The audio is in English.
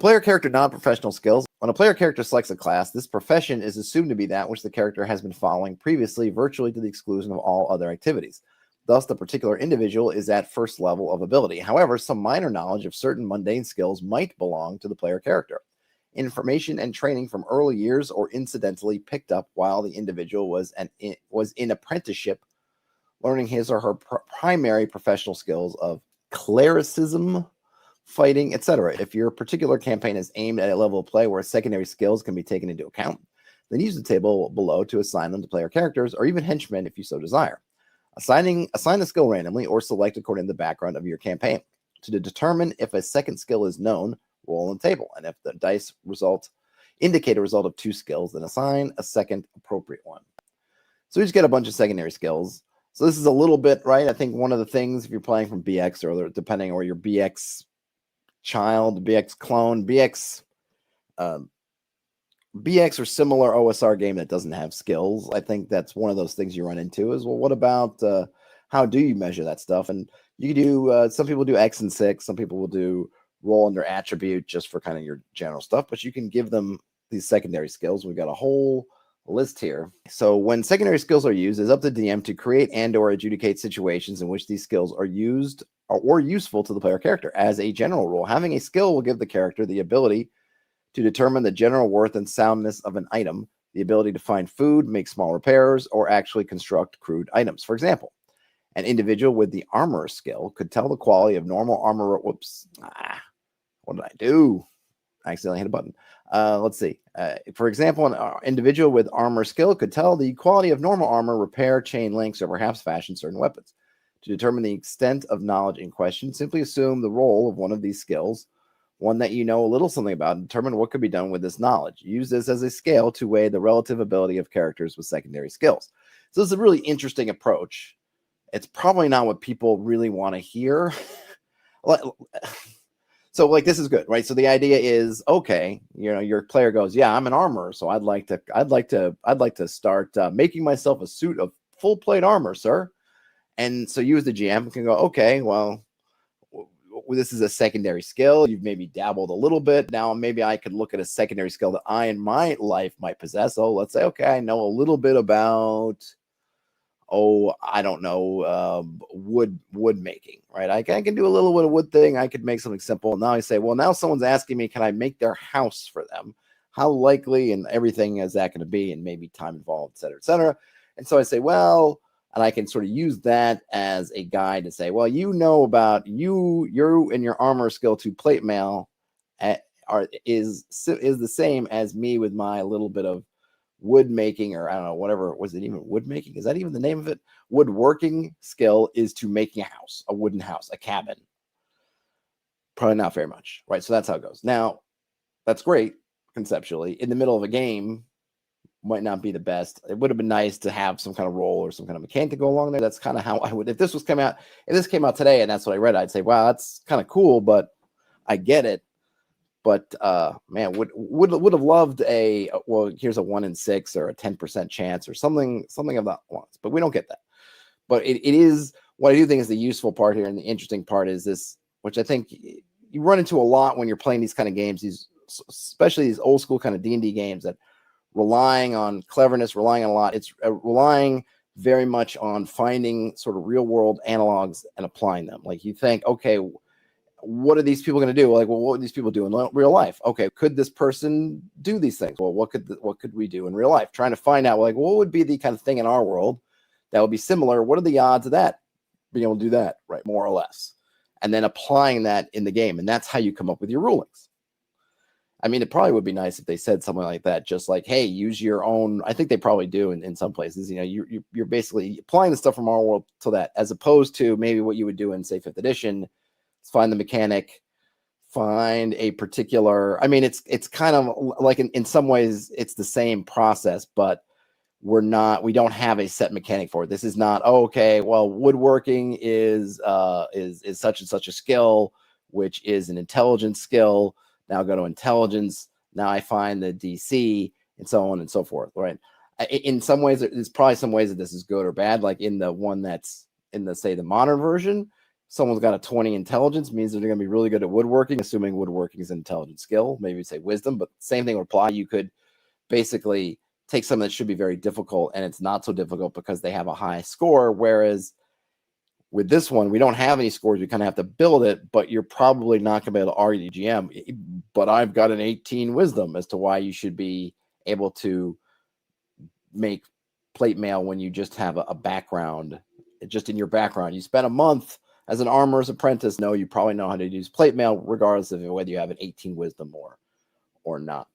Player character non-professional skills. When a player character selects a class, this profession is assumed to be that which the character has been following previously, virtually to the exclusion of all other activities. Thus, the particular individual is at first level of ability. However, some minor knowledge of certain mundane skills might belong to the player character. Information and training from early years or incidentally picked up while the individual was in apprenticeship, learning his or her primary professional skills of clericism, fighting, etc. If your particular campaign is aimed at a level of play where secondary skills can be taken into account, then use the table below to assign them to player characters or even henchmen if you so desire. Assign the skill randomly or select according to the background of your campaign. To determine if a second skill is known, roll on the table, and if the dice indicate a result of 2 skills, then assign a second appropriate one. So we just get a bunch of secondary skills. So this is a little bit, right? I think one of the things, if you're playing from BX or depending, or your BX child, BX clone, BX or similar OSR game that doesn't have skills, I think that's one of those things you run into is, well, what about how do you measure that stuff? And you do, some people do X and 6, some people will do roll under attribute just for kind of your general stuff, but you can give them these secondary skills. We've got a whole list here. So when secondary skills are used, it's up to DM to create and or adjudicate situations in which these skills are used or useful to the player character. As a general rule, having a skill will give the character the ability to determine the general worth and soundness of an item, the ability to find food, make small repairs, or actually construct crude items. For example, an individual with the armor skill could tell the quality of normal armor. Whoops. What did I do? I accidentally hit a button. Let's see. For example, an individual with armor skill could tell the quality of normal armor, repair, chain links, or perhaps fashion certain weapons. To determine the extent of knowledge in question, simply assume the role of one of these skills, one that you know a little something about, and determine what could be done with this knowledge. Use this as a scale to weigh the relative ability of characters with secondary skills. So this is a really interesting approach. It's probably not what people really want to hear. So like this is good, right? So the idea is, okay, you know, your player goes, yeah, I'm an armorer, so I'd like to start making myself a suit of full plate armor, sir. And so you as the GM can go, okay, well, this is a secondary skill. You've maybe dabbled a little bit. Now maybe I could look at a secondary skill that I in my life might possess. Oh, let's say, okay, I know a little bit about, I don't know, wood making, right? I can do a little bit of wood thing. I could make something simple. And now I say, well, now someone's asking me, can I make their house for them? How likely and everything is that going to be? And maybe time involved, et cetera, et cetera. And so I say, well, and I can sort of use that as a guide to say, well, you know about you and your armor skill to plate mail is the same as me with my little bit of wood making, or I don't know, whatever. Was it even wood making? Is that even the name of it? Woodworking skill is to making a house, a wooden house, a cabin. Probably not very much, right? So that's how it goes. Now, that's great conceptually. In the middle of a game, might not be the best. It would have been nice to have some kind of role or some kind of mechanic to go along there. That's kind of how I would, if this came out today and that's what I read, I'd say, wow, that's kind of cool, but I get it. But man, would have loved well, here's a 1 in 6 or a 10% chance or something of that once, but we don't get that. But it is, what I do think is the useful part here, and the interesting part is this, which I think you run into a lot when you're playing these kind of games, especially these old school kind of D&D games that relying on cleverness, relying on a lot. It's relying very much on finding sort of real world analogs and applying them. Like you think, okay, what are these people going to do? Like, well, what would these people do in real life? Okay, could this person do these things? Well, what could we do in real life? Trying to find out, like, what would be the kind of thing in our world that would be similar? What are the odds of that being able to do that, right? More or less, and then applying that in the game, and that's how you come up with your rulings. I mean, it probably would be nice if they said something like that, just like, hey, use your own. I think they probably do in some places. You know, you're basically applying the stuff from our world to that, as opposed to maybe what you would do in, say, 5th edition. Find the mechanic, find a particular. I mean, it's kind of like in some ways it's the same process, but we don't have a set mechanic for it. This is not, okay, well, woodworking is such and such a skill, which is an intelligence skill. Now go to intelligence. Now I find the DC and so on and so forth, right? In some ways, there's probably some ways that this is good or bad. Like in the one that's in the, say, the modern version, someone's got a 20 intelligence means they're going to be really good at woodworking, assuming woodworking is an intelligent skill. Maybe say wisdom, but same thing would apply. You could basically take something that should be very difficult and it's not so difficult because they have a high score. Whereas with this one, we don't have any scores. We kind of have to build it, but you're probably not going to be able to argue the GM. But I've got an 18 wisdom as to why you should be able to make plate mail when you just have a background, just in your background. You spent a month as an armorer's apprentice. No, you probably know how to use plate mail, regardless of whether you have an 18 wisdom or not.